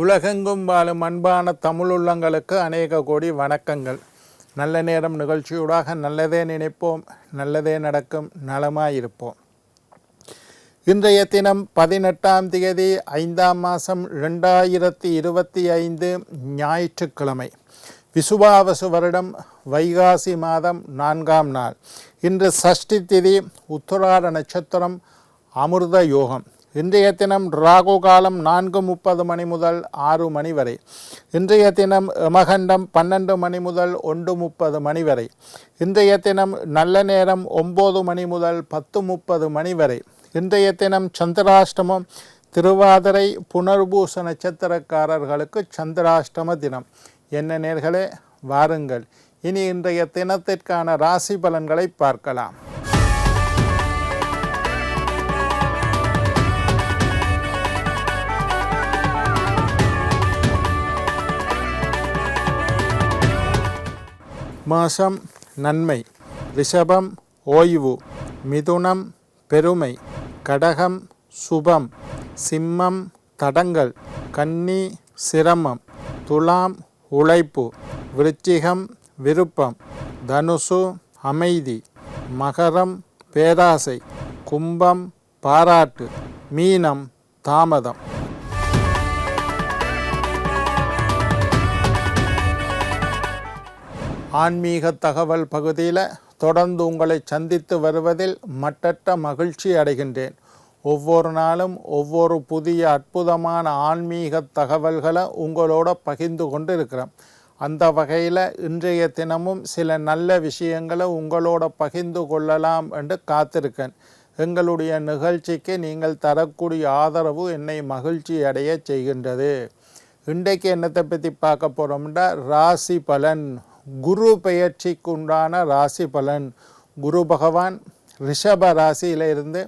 உலகெங்கும் வாழும் அன்பான தமிழுள்ளங்களுக்கு அநேக கோடி வணக்கங்கள். நல்ல நேரம் நிகழ்ச்சியூடாக நல்லதே நினைப்போம், நல்லதே நடக்கும், நலமாயிருப்போம். இன்றைய தினம் 18ஆம் தேதி 5ஆம் மாதம் 2025 ஞாயிற்றுக்கிழமை. விசுவாவசு வருடம் வைகாசி மாதம் 4ஆம் நாள். இன்று சஷ்டி திதி, உத்தராட நட்சத்திரம், அமிர்த யோகம். இன்றைய தினம் ராகு காலம் 4:30 மணி முதல் 6 மணி வரை. இன்றைய தினம் யமகண்டம் 12 மணி முதல் 1:30 மணி வரை. இன்றைய தினம் நல்ல நேரம் 9 மணி முதல் 10:30 மணி வரை. இன்றைய தினம் சந்திராஷ்டமம். திருவாதிரை புனர்பூச நட்சத்திரக்காரர்களுக்கு சந்திராஷ்டம தினம். என்ன நேர்களே, வாருங்கள் இனி இன்றைய தினத்திற்கான ராசி பலன்களை பார்க்கலாம். மேஷம் நன்மை, ரிஷபம் ஓய்வு, மிதுனம் பெருமை, கடகம் சுபம், சிம்மம் தடங்கல், கன்னி சிரமம், துலாம் உழைப்பு, விருச்சிகம் விருப்பம், தனுசு அமைதி, மகரம் பேராசை, கும்பம் பாராட்டு, மீனம் தாமதம். ஆன்மீக தகவல் பகுதியில் தொடர்ந்து உங்களை சந்தித்து வருவதில் மட்டற்ற மகிழ்ச்சி அடைகின்றேன். ஒவ்வொரு நாளும் ஒவ்வொரு புதிய அற்புதமான ஆன்மீக தகவல்களை உங்களோட பகிர்ந்து கொண்டு இருக்கிறேன். அந்த வகையில் இன்றைய தினமும் சில நல்ல விஷயங்களை உங்களோட பகிர்ந்து கொள்ளலாம் என்று காத்திருக்கேன். எங்களுடைய நிகழ்ச்சிக்கு நீங்கள் தரக்கூடிய ஆதரவு என்னை மகிழ்ச்சி அடைய செய்கின்றது. இன்றைக்கு என்னத்தை பற்றி பார்க்க போகிறோம்னா ராசி பலன். குரு பெயர்ச்சிக்கு உண்டான ராசி பலன். குரு பகவான் ரிஷப ராசியிலிருந்து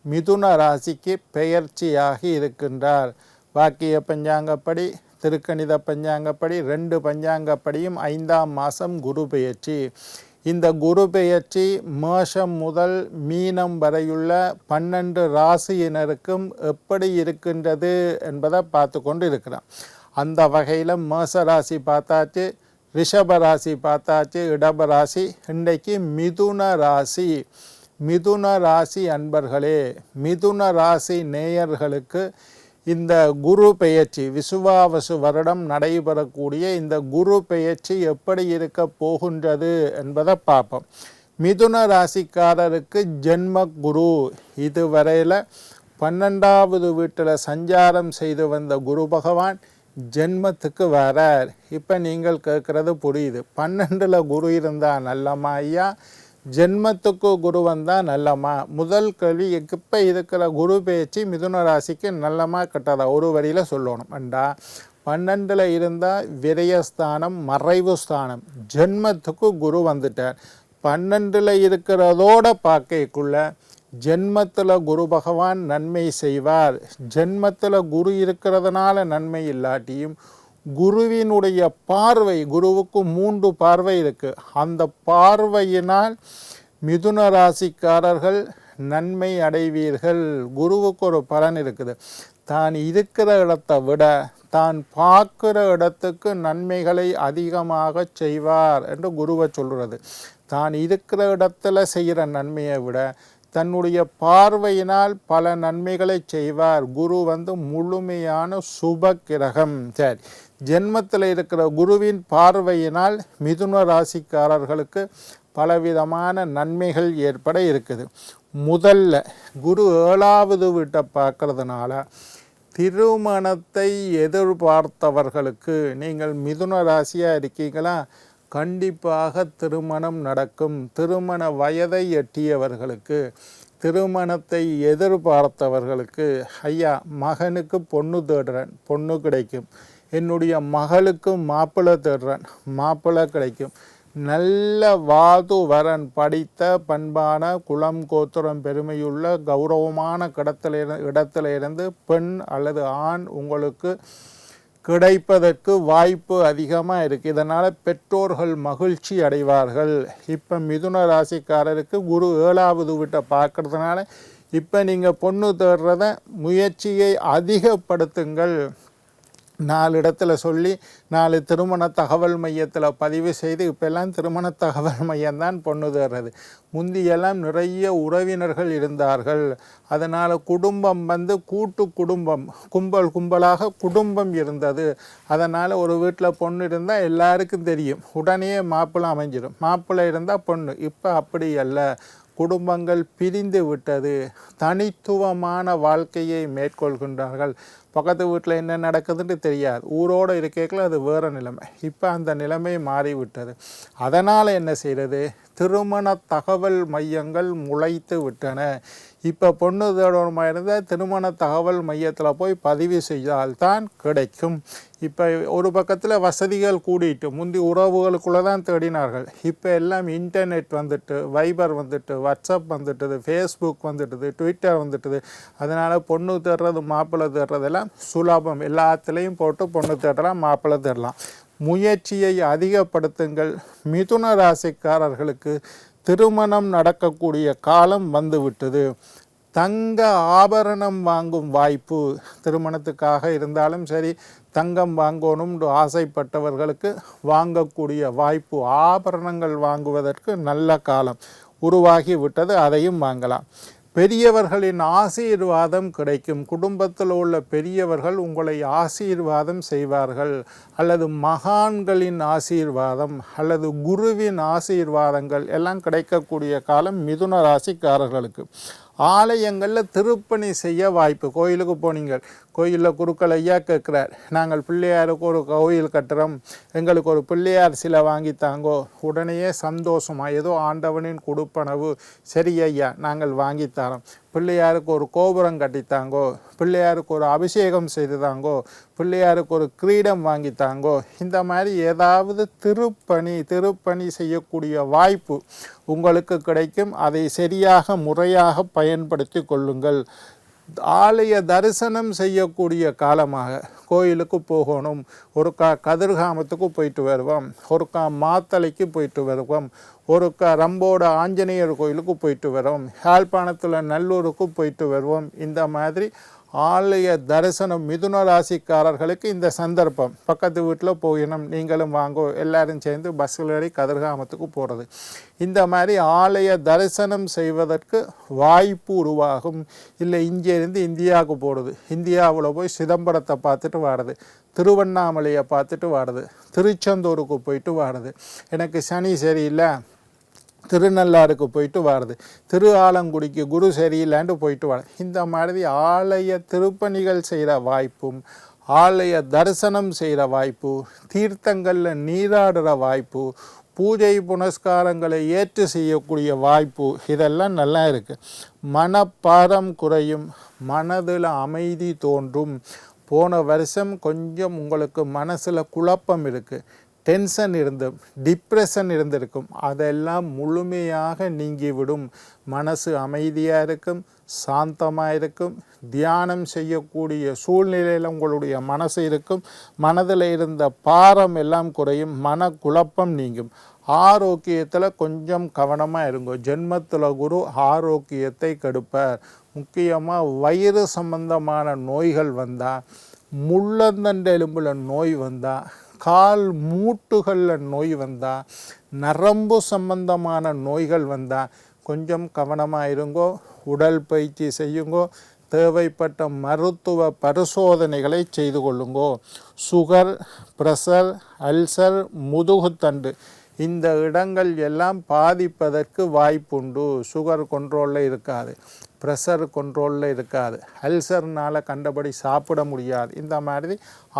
மிதுன ராசிக்கு பெயர்ச்சியாகி இருக்கின்றார். வாக்கிய பஞ்சாங்கப்படி, திருக்கணித பஞ்சாங்கப்படி, 2 பஞ்சாங்கப்படியும் 5ஆம் மாதம் குரு பெயர்ச்சி. இந்த குரு பெயர்ச்சி மேஷம் முதல் மீனம் வரையுள்ள 12 ராசியினருக்கும் எப்படி இருக்கின்றது என்பதை பார்த்து கொண்டு இருக்கிறோம். அந்த வகையில் மேஷ ராசி பார்த்தாச்சு, ரிஷபராசி பார்த்தாச்சு, இடபராசி. இன்றைக்கு மிதுன ராசி. மிதுன ராசி அன்பர்களே, மிதுன ராசி நேயர்களுக்கு இந்த குரு பெயர்ச்சி, விசுவாவசு வருடம் நடைபெறக்கூடிய இந்த குரு பெயர்ச்சி எப்படி இருக்க போகின்றது என்பதை பார்ப்போம். மிதுன ராசிக்காரருக்கு ஜென்ம குரு இதுவரையில் 12வது வீட்டில் சஞ்சாரம் செய்து வந்த குரு பகவான் ஜென்மத்துக்கு வரார். இப்போ நீங்கள் கேட்குறது புரியுது. 12ல் குரு இருந்தால் நல்லம்மா ஐயா, ஜென்மத்துக்கு குரு வந்தால் நல்லம்மா? முதல் கேள்வி, இப்போ இருக்கிற குரு பேச்சு மிதுன ராசிக்கு நல்லமா கெட்டதா? ஒரு வரியில் சொல்லணும். அண்டா 12ல் இருந்தால் விரயஸ்தானம், மறைவு ஸ்தானம். ஜென்மத்துக்கு குரு வந்துட்டார். 12ல் இருக்கிறதோட பார்க்கக்குள்ள ஜென்மத்தில் குரு பகவான் நன்மை செய்வார். ஜென்மத்தில் குரு இருக்கிறதுனால நன்மை இல்லாட்டியும் குருவினுடைய பார்வை, குருவுக்கு 3 பார்வை இருக்குது. அந்த பார்வையினால் மிதுன ராசிக்காரர்கள் நன்மை அடைவீர்கள். குருவுக்கு ஒரு பலன் இருக்குது. தான் இருக்கிற இடத்தை விட தான் பார்க்குற இடத்துக்கு நன்மைகளை அதிகமாக செய்வார் என்று குருவை சொல்கிறது. தான் இருக்கிற இடத்துல செய்கிற நன்மையை விட தன்னுடைய பார்வையினால் பல நன்மைகளை செய்வார். குரு முழுமையான சுப கிரகம். சரி, ஜென்மத்தில் இருக்கிற குருவின் பார்வையினால் மிதுன ராசிக்காரர்களுக்கு பலவிதமான நன்மைகள் ஏற்பட இருக்குது. முதல்ல குரு 7வது வீட்டை பார்க்கறதுனால திருமணத்தை எதிர்பார்த்தவர்களுக்கு, நீங்கள் மிதுன ராசியாக இருக்கீங்களா, கண்டிப்பாக திருமணம் நடக்கும். திருமண வயதை எட்டியவர்களுக்கு, திருமணத்தை எதிர்பார்த்தவர்களுக்கு, ஐயா மகனுக்கு பொண்ணு தேடுறேன், பொண்ணு கிடைக்கும். என்னுடைய மகளுக்கு மாப்பிள்ளை தேடுறேன், மாப்பிள்ளை கிடைக்கும். நல்ல வாது வரன், படித்த பண்பான குலம் கோத்திரம் பெருமையுள்ள கௌரவமான இடத்துல இருந்து பெண் அல்லது ஆண் உங்களுக்கு கிடைப்பதற்கு வாய்ப்பு அதிகமாக இருக்குது. இதனால் பெற்றோர்கள் மகிழ்ச்சி அடைவார்கள். இப்போ மிதுன ராசிக்காரருக்கு குரு 7வது வீட்டை பார்க்கறதுனால இப்போ நீங்கள் பொண்ணு தேடுறத முயற்சியை அதிகப்படுத்துங்கள். 4 இடத்துல சொல்லி 4 திருமண தகவல் மையத்தில் பதிவு செய்து இப்போல்லாம் திருமண தகவல் மையம்தான் பொண்ணு தேடுறது. முந்தியெல்லாம் நிறைய உறவினர்கள் இருந்தார்கள். அதனால் குடும்பம் கூட்டு குடும்பம், கும்பலாக குடும்பம் இருந்தது. அதனால் ஒரு வீட்டில் பொண்ணு இருந்தால் எல்லாருக்கும் தெரியும், உடனே மாப்பிள்ளை அமைஞ்சிடும். மாப்பிள்ளை இருந்தால் பொண்ணு. இப்போ அப்படி அல்ல, குடும்பங்கள் பிரிந்து விட்டது. தனித்துவமான வாழ்க்கையை மேற்கொள்கின்றார்கள். பக்கத்து வீட்டில் என்ன நடக்குதுன்னு தெரியாது. ஊரோடு இருக்கைக்குள்ள அது வேறு நிலைமை. இப்போ அந்த நிலைமை மாறிவிட்டது. அதனால் என்ன செய்கிறது, திருமண தகவல் மையங்கள் முளைத்து விட்டன. இப்போ பொண்ணு தேடணுமா இருந்தால் திருமண தகவல் மையத்தில் போய் பதிவு செய்தால்தான் கிடைக்கும். இப்போ ஒரு பக்கத்தில் வசதிகள் கூடிட்டு, முந்தி உறவுகளுக்குள்ளே தான் தேடினார்கள். இப்போ எல்லாம் இன்டர்நெட் வந்துட்டு, வைபர் வந்துட்டு, வாட்ஸ்அப் வந்துட்டுது, ஃபேஸ்புக் வந்துட்டுது, ட்விட்டர் வந்துட்டுது. அதனால் பொண்ணு தேடுறது மாப்பிள்ளை தேடுறதெல்லாம் சுலபம். எல்லாத்துலேயும் போட்டு பொண்ணு தேடலாம், மாப்பிள்ளை தேடலாம். முயற்சியை அதிகப்படுத்துங்கள். மிதுன ராசிக்காரர்களுக்கு திருமணம் நடக்கக்கூடிய காலம் வந்துவிட்டது. தங்க ஆபரணம் வாங்கும் வாய்ப்பு, திருமணத்துக்காக இருந்தாலும் சரி, தங்கம் வாங்கணும்னு ஆசைப்பட்டவர்களுக்கு வாங்கக்கூடிய வாய்ப்பு, ஆபரணங்கள் வாங்குவதற்கு நல்ல காலம் உருவாகி விட்டது. அதையும் வாங்கலாம். பெரியவர்களின் ஆசீர்வாதம் கிடைக்கும். குடும்பத்தில் உள்ள பெரியவர்கள் உங்களை ஆசீர்வாதம் செய்வார்கள். அல்லது மகான்களின் ஆசீர்வாதம் அல்லது குருவின் ஆசீர்வாதங்கள் எல்லாம் கிடைக்கக்கூடிய காலம் மிதுன ராசிக்காரர்களுக்கு. ஆலயங்களில் திருப்பணி செய்ய வாய்ப்பு. கோயிலுக்கு போனீங்கள், கோயிலில் குருக்கள் ஐயா கேட்குறார், நாங்கள் பிள்ளையாருக்கு ஒரு கோயில் கட்டுறோம், எங்களுக்கு ஒரு பிள்ளையார் சிலை வாங்கித்தாங்கோ. உடனேயே சந்தோஷமாக, ஏதோ ஆண்டவனின் கொடுப்பனவு, சரி ஐயா நாங்கள் வாங்கித்தரோம். பிள்ளையாருக்கு ஒரு கோபுரம் கட்டித்தாங்கோ, பிள்ளையாருக்கு ஒரு அபிஷேகம் செய்து தாங்கோ, பிள்ளையாருக்கு ஒரு கிரீடம் வாங்கித்தாங்கோ. இந்த மாதிரி ஏதாவது திருப்பணி செய்யக்கூடிய வாய்ப்பு உங்களுக்கு கிடைக்கும். அதை சரியாக முறையாக பயன்படுத்தி கொள்ளுங்கள். ஆலய தரிசனம் செய்யக்கூடிய காலமாக, கோயிலுக்கு போகணும், ஒருக்கா கதிர்காமத்துக்கு போயிட்டு வருவோம், ஒருக்கா மாத்தளைக்கு போயிட்டு வருவோம், ஒருக்கா ரம்போட ஆஞ்சநேயர் கோயிலுக்கு போயிட்டு வருவோம், யாழ்ப்பாணத்தில் நல்லூருக்கு போயிட்டு வருவோம். இந்த மாதிரி ஆலய தரிசனம் மிதுன ராசிக்காரர்களுக்கு இந்த சந்தர்ப்பம். பக்கத்து வீட்டில் போயிடும், நீங்களும் வாங்கோ, எல்லாரும் சேர்ந்து பஸ்ஸில் ஏறி கதிர்காமத்துக்கு போகிறது. இந்த மாதிரி ஆலய தரிசனம் செய்வதற்கு வாய்ப்பு உருவாகும். இல்லை இங்கேருந்து இந்தியாவுக்கு போகிறது, இந்தியாவில் போய் சிதம்பரத்தை பார்த்துட்டு வாடுது, திருவண்ணாமலையை பார்த்துட்டு வாடுது, திருச்செந்தூருக்கு போயிட்டு வாடுது, எனக்கு சனி சரியில்லை திருநள்ளாருக்கு போயிட்டு வாடுது, திரு ஆலங்குடிக்கு குரு சரியில்லாண்டு போயிட்டு வாடுது. இந்த மாதிரி ஆலய திருப்பணிகள் செய்கிற வாய்ப்பும், ஆலய தரிசனம் செய்கிற வாய்ப்பு, தீர்த்தங்களில் நீராடுற வாய்ப்பு, பூஜை புனஸ்காரங்களை ஏற்று செய்யக்கூடிய வாய்ப்பு, இதெல்லாம் நல்லா இருக்குது. மனப்பாரம் குறையும், மனதில் அமைதி தோன்றும். போன வருஷம் கொஞ்சம் உங்களுக்கு மனசில் குழப்பம் இருக்குது, டென்ஷன் டிப்ரெஷன் இருந்திருக்கும். அதெல்லாம் முழுமையாக நீங்கிவிடும். மனசு அமைதியாக இருக்கும், சாந்தமாக இருக்கும். தியானம் செய்யக்கூடிய சூழ்நிலையில் உங்களுடைய மனசு இருக்கும். மனதில் இருந்த பாரம் எல்லாம் குறையும், மனக்குழப்பம் நீங்கும். ஆரோக்கியத்தில் கொஞ்சம் கவனமாக இருங்க. ஜென்மத்தில் குரு ஆரோக்கியத்தை கெடுப்பார். முக்கியமாக வயிறு சம்பந்தமான நோய்கள் வந்தால், முள்ளந்தண்டு எலும்பில் நோய் வந்தால், கால் மூட்டுகளில் நோய் வந்தால், நரம்பு சம்பந்தமான நோய்கள் வந்தால் கொஞ்சம் கவனமாக இருங்கோ. உடல் பயிற்சி செய்யுங்கோ. தேவைப்பட்ட மருத்துவ பரிசோதனைகளை செய்து கொள்ளுங்கோ. சுகர், ப்ரெஷர், அல்சர், முதுகுத்தண்டு இந்த இடங்கள் எல்லாம் பாதிப்பதற்கு வாய்ப்புண்டு. சுகர் கண்ட்ரோலில் இருக்காது, ப்ரெஷர் கண்ட்ரோலில் இருக்காது, அல்சர்னால் கண்டபடி சாப்பிட முடியாது. இந்த மாதிரி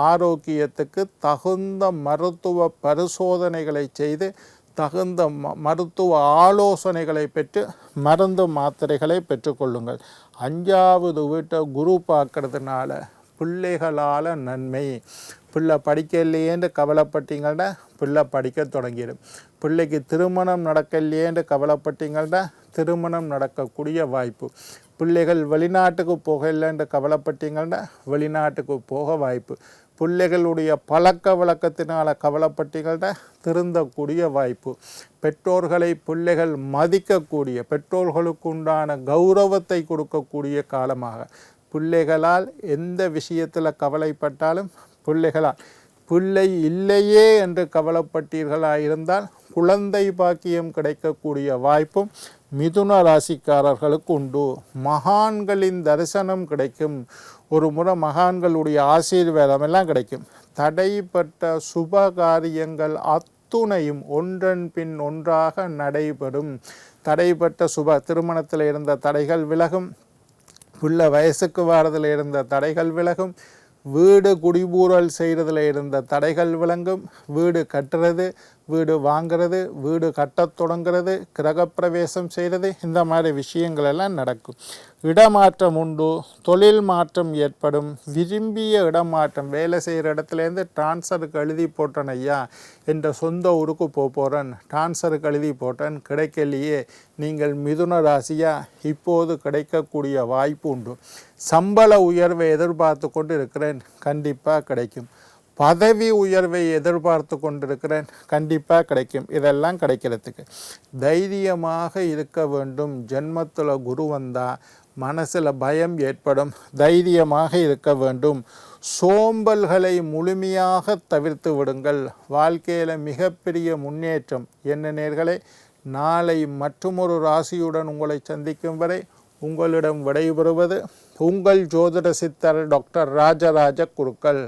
ஆரோக்கியத்துக்கு தகுந்த மருத்துவ பரிசோதனைகளை செய்து, தகுந்த மருத்துவ ஆலோசனைகளை பெற்று மருந்து மாத்திரைகளை பெற்றுக்கொள்ளுங்கள். 5வது வீட்டை குரு பார்க்கறதுனால பிள்ளைகளால் நன்மை. பிள்ளை படிக்கலையேன்னு கவலைப்பட்டீங்கன்னா பிள்ளை படிக்க தொடங்கிடும். பிள்ளைக்கு திருமணம் நடக்கலையேன்னு கவலைப்பட்டீங்கன்னா திருமணம் நடக்கக்கூடிய வாய்ப்பு. பிள்ளைகள் வெளிநாட்டுக்கு போகலைன்னு கவலைப்பட்டீங்கன்னா வெளிநாட்டுக்கு போக வாய்ப்பு. பிள்ளைகளுடைய பழக்க வழக்கத்தினால் கவலைப்பட்டீங்கன்னா திருந்தக்கூடிய வாய்ப்பு. பெற்றோர்களை பிள்ளைகள் மதிக்கக்கூடிய, பெற்றோர்களுக்கு உண்டான கௌரவத்தை கொடுக்கக்கூடிய காலமாக. பிள்ளைகளால் எந்த விஷயத்தில் கவலைப்பட்டாலும் பிள்ளைகளால். பிள்ளை இல்லையே என்று கவலைப்பட்டீர்களாக இருந்தால் குழந்தை பாக்கியம் கிடைக்கக்கூடிய வாய்ப்பும் மிதுன ராசிக்காரர்களுக்கு உண்டு. மகான்களின் தரிசனம் கிடைக்கும். ஒரு முறை மகான்களுடைய ஆசீர்வாதம் எல்லாம் கிடைக்கும். தடைப்பட்ட சுப காரியங்கள் அத்துணையும் ஒன்றன் பின் ஒன்றாக நடைபெறும். தடைப்பட்ட சுப திருமணத்தில் இருந்த தடைகள் விலகும். பிள்ளை வயசுக்கு வாரதில் இருந்த தடைகள் விலகும். வீடு குடிபூரல் செய்கிறதுல இருந்த தடைகள் விளங்கும். வீடு கட்டுறது, வீடு வாங்கிறது, வீடு கட்டத் தொடங்கிறது, கிரகப்பிரவேசம் செய்கிறது, இந்த மாதிரி விஷயங்கள் எல்லாம் நடக்கும். இடமாற்றம் உண்டு. தொழில் மாற்றம் ஏற்படும். விரும்பிய இடமாற்றம், வேலை செய்கிற இடத்துலேருந்து டிரான்ஸ்ஃபருக்கு எழுதி போட்டேன் ஐயா, என்ற சொந்த ஊருக்கு போகிறேன், டிரான்ஸ்ஃபருக்கு எழுதி போட்டேன், கிடைக்கலையே. நீங்கள் மிதுன ராசியா, இப்போது கிடைக்கக்கூடிய வாய்ப்பு உண்டு. சம்பள உயர்வை எதிர்பார்த்து கொண்டு இருக்கிறேன், கண்டிப்பாக கிடைக்கும். பதவி உயர்வை எதிர்பார்த்து கொண்டிருக்கிறேன், கண்டிப்பாக கிடைக்கும். இதெல்லாம் கிடைக்கிறதுக்கு தைரியமாக இருக்க வேண்டும். ஜென்மத்தில் குரு வந்தால் மனசில் பயம் ஏற்படும். தைரியமாக இருக்க வேண்டும். சோம்பல்களை முழுமையாக தவிர்த்து விடுங்கள். வாழ்க்கையில் மிகப்பெரிய முன்னேற்றம். என்ன நேயர்களே, நாளை மற்றுமொரு ராசியுடன் உங்களை சந்திக்கும் வரை உங்களிடம் விடைபெறுவது உங்கள் ஜோதிட சித்தர் டாக்டர் ராஜராஜ குருக்கள்.